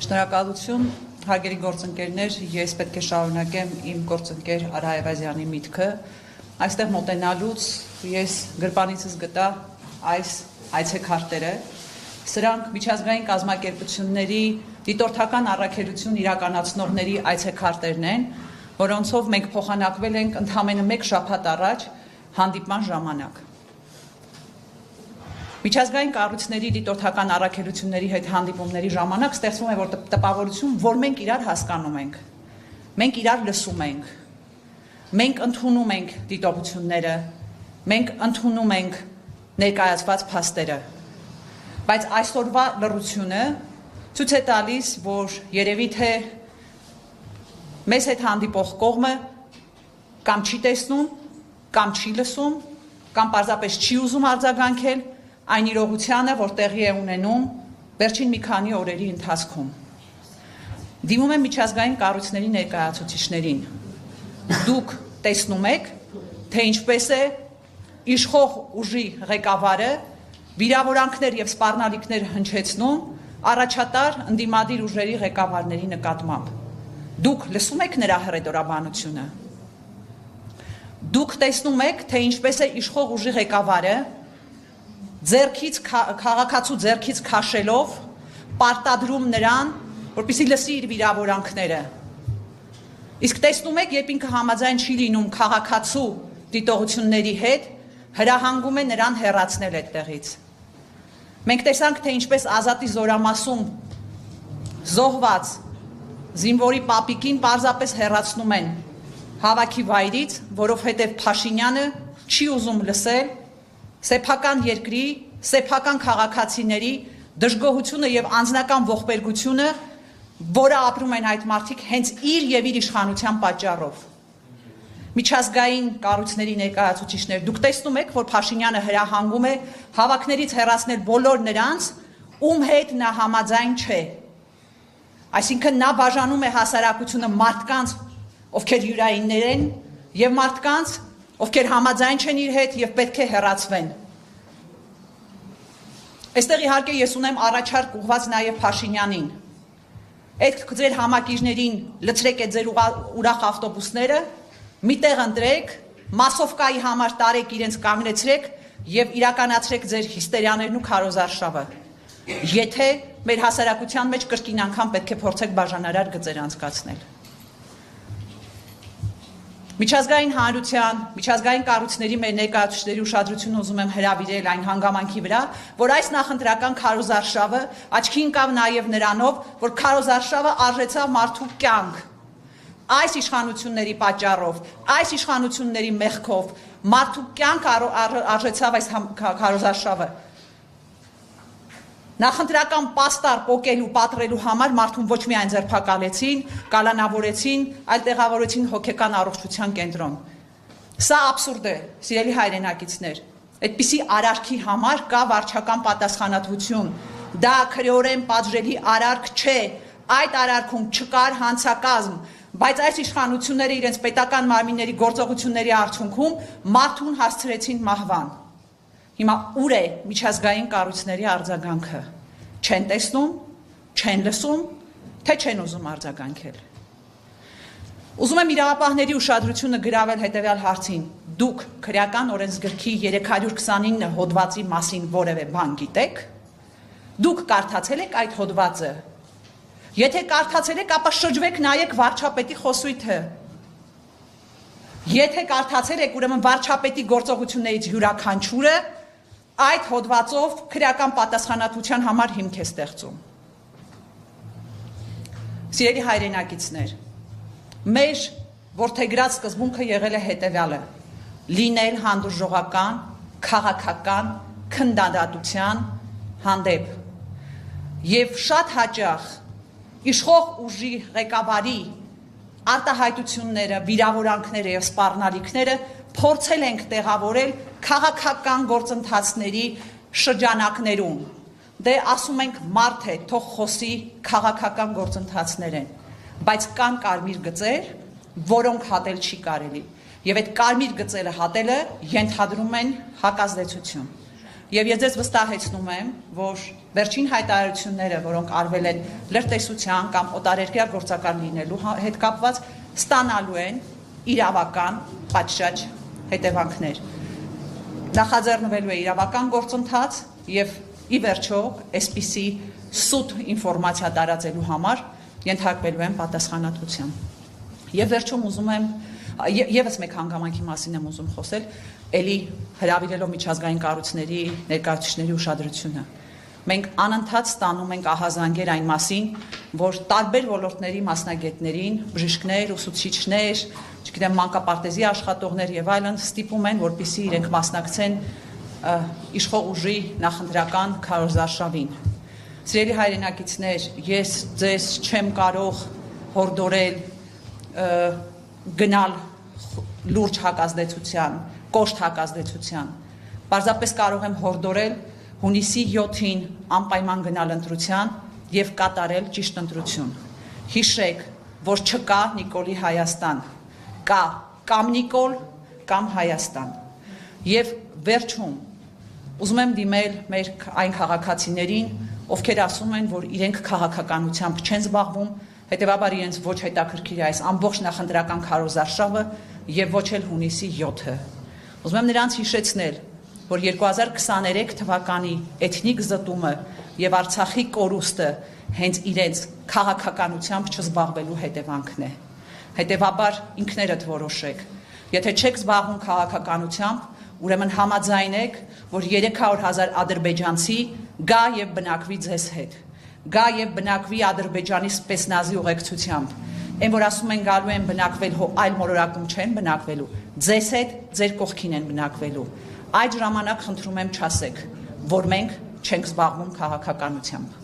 Շնորհակալություն, հարգելի գործընկերներ, ես պետք է շարունակեմ իմ գործընկեր Արա Այվազյանի միտքը։ Այստեղ մոտենալուց ես գրպանիցս գտա այս այցեքարտերը։ Սրանք միջազգային կազմակերպությունների դիտորդական առաքելություն իրականացնողների այցեքարտերն են, որոնցով մենք փոխանակվել ենք ընդամենը 1 շաբաթ առաջ հանդիպման ժամանակ։ Միջազգային կառույցների դիտորդական առաքելությունների հետ հանդիպումների ժամանակ ստեղծվում է որ տպավորություն, որ մենք իրար հասկանում ենք, մենք իրար լսում ենք, մենք ընդունում ենք դիտողությունները, մենք ընդունում ենք ներկայացված փաստերը, բայց այսօրվա լռությունը ցույց է տալիս, որ երևի թե մեզ հետ հանդիպող կողմը կամ չի տեսնում, կամ չի լսում, կամ պարզապես չի ուզում արձագանքել այն իրողությանը, որ տեղի է ունենում վերջին մի քանի օրերի ընթացքում։ Դիմում եմ միջազգային կառույցների ներկայացուցիչներին։ Դուք տեսնում եք, թե ինչպես է իշխող ուժի ղեկավարը վիրավորանքներ եւ սպառնալիքներ հնչեցնում առաջատար ընդդիմադիր ուժերի ղեկավարների նկատմամբ։ Դուք լսում եք նրա հռետորաբանությունը։ Դուք տեսնում եք, թե ինչպես է իշխող ուժի ղեկավարը քաղաքացու ձեռքից քաշելով պարտադրում նրան, որպեսզի լսի իր վիրավորանքները։ Իսկ տեսնում եք, երբ ինքը համաձայն չի լինում քաղաքացու դիտողությունների հետ, հրահանգում է նրան հեռացնել այդտեղից։ Մենք տեսանք, թե ինչպես Ազատի զորամասում զոհված զինվորի պապիկին պարզապես հեռացնում են հավաքի վայրից, որովհետև Փաշինյանը չի ուզում լսել սեփական երկրի, սեփական քաղաքացիների դժգոհությունը եւ անձնական ողբերգությունը, որը ապրում են այդ մարդիկ հենց իր եւ իր իշխանության պատճառով։ Միջազգային կառույցների ներկայացուցիչներ, դուք տեսնում եք, որ Փաշինյանը հրահանգում է հավաքներից հեռացնել բոլոր նրանց, ում հետ նա համաձայն չէ։ Այսինքն նա բաժանում է հասարակությունը մարդկանց, ովքեր յուրայիններ են, եւ մարդկանց, ովքեր համաձայն չեն իր հետ եւ պետք է հեռացվեն։ Այստեղ իհարկե ես ունեմ առաջարկ ուղված նաեւ Փաշինյանին։ Այդ ձեր համակիրներին լցրեք այդ ձեր ուրախ ավտոբուսները, միտեղ ընտրեք, մասովկայի համար տարեք իրենց կանգնեցրեք եւ իրականացրեք ձեր հիստերիաներն ու քարոզարշավը։ Եթե մեր հասարակության մեջ կրկին անգամ պետք է փորձեք բաժանարար գծեր անցկացնել։ Միջազգային հանրության, միջազգային կառույցների մեր ներկայացուցիչների ուշադրությունը ուզում եմ հրավիրել այն հանգամանքի վրա, որ այս նախընտրական քարոզարշավը աչքի ընկավ նաև նրանով, որ քարոզարշավը արժեցավ մարդու կյանք։ Այս իշխանությունների պատճառով, այս իշխանությունների մեղքով մարդու կյանք արժեցավ այս քարոզարշավը։ Նախընտրական պաստար պոկելու, պատռելու համար մարդուն ոչ միայն ձերբակալեցին, կալանավորեցին, այլ տեղավորեցին հոգեկան առողջության կենտրոն։ Սա աբսուրդ է, սիրելի հայրենակիցներ։ Այդպիսի արարքի համար կա վարչական պատասխանատվություն։ Դա քրեորեն պատժելի արարք չէ, այդ արարքում չկար հանցակազմ, բայց այս իշխանությունները իրենց պետական մարմինների գործողությունների արդյունքում մարդուն հասցրեցին մահվան։ Հիմա ուր է միջազգային կառույցների արձագանքը։ Չեն տեսնում, չեն լսում, թե չեն ուզում արձագանքել։ Ուզում եմ իրավապահների ուշադրությունը գրավել հետևյալ հարցին. դուք քրեական օրենսգրքի 329 հոդվածի մասին որևէ բան գիտեք։ Դուք կարդացել եք այդ հոդվածը։ Եթե կարդացել եք, ապա շրջվեք նայեք վարչապետի խոսույթը։ Եթե կարդացել եք, ուրեմն վարչապետի գործողություններից յուրաքանչյուրը այդ հոդվածով քրեական պատասխանատվության համար հիմք է ստեղծում։ Սիրելի հայրենակիցներ, մեր որդեգրած սկզբունքը եղել է հետևյալը. լինել հանդուրժողական, քաղաքական քննադատության հանդեպ։ Եվ շատ հաճախ իշխող ուժի ղեկավարի արտահայտությունները, վիրավորանքները եւ սպառնալիքները փորձել ենք տեղավորել քաղաքական գործընթացների շրջանակներում։ Դե ասում ենք մարդ է, թող խոսի քաղաքական գործընթացներ են, բայց կան կարմիր գծեր, որոնք հատել չի կարելի։ Եվ այդ կարմիր գծերը հատելը ենթադրում են հակազդեցություն։ Եվ ես ձեզ վստահեցնում եմ, որ վերջին հայտարարությունները, որոնք արվել են լրտեսության կամ օտարերկրյա գործակալ լինելու հետ կապված, ստանալու են իրավական պատշաճ հետևանքներ։ Նախաձեռնվելու է իրավական գործընթաց եւ ի վերջո այսպիսի սուտ ինֆորմացիա տարածելու համար ենթարկվելու են պատասխանատվության։ Եվ վերջում ուզում եմ եւս մեկ հանգամանքի մասին եմ ուզում խոսել, ելի հրավիրելով միջազգային կառույցների ներկայացուցիչների ուշադրությունը։ Մենք անընդհատ ստանում ենք ահազանգեր այն մասին, որ տարբեր ոլորտների մասնագետներին, բժիշկներ, ուսուցիչներ, չգիտեմ, մանկապարտեզի աշխատողներ եւ այլն ստիպում են, որպեսզի իրենք մասնակցեն իշխող ուժի նախընտրական քարոզարշավին։ Սիրելի հայրենակիցներ, ես ձեզ չեմ կարող հորդորել գնալ լուրջ հակազդեցության, կոշտ հակազդեցության։ Պարզապես կարող եմ հորդորել հունիսի 7-ին անպայման գնալ ընտրության եւ կատարել ճիշտ ընտրություն։ Հիշեք, որ չկա Նիկոլի Հայաստան, կա կամ Նիկոլ, կամ Հայաստան։ Եվ վերջում ուզում եմ դիմել մեր այն քաղաքացիներին, ովքեր ասում են, որ իրենք քաղաքականությամբ չեն զբաղվում, հետևաբար իրենց ոչ հետաքրքիր է այս ամբողջ նախընտրական քարոզարշավը եւ ոչ էլ հունիսի 7-ը։ Ուզում եմ նրանց հիշեցնել, որ 2023 թվականի էթնիկ զտումը եւ Արցախի կորուստը հենց իրենց քաղաքականությամբ չզբաղվելու հետևանքն է։ Հետևաբար ինքներդ որոշեք։ Եթե չեք զբաղվում քաղաքականությամբ, ուրեմն համաձայնեք, որ 300,000 ադրբեջանցի գա եւ բնակվի ձեզ հետ։ Գա եւ բնակվի Ադրբեջանի սպեցնազի ուղեկցությամբ։ Այն որ ասում են գալու են բնակվել, այլ մոլորակում չեն բնակվելու, ձեզ հետ ձեր կողքին են բնակվելու։ Այդ ժամանակ խնդրում եմ չասեք, որ մենք չենք զբաղվում քաղաքականությամբ։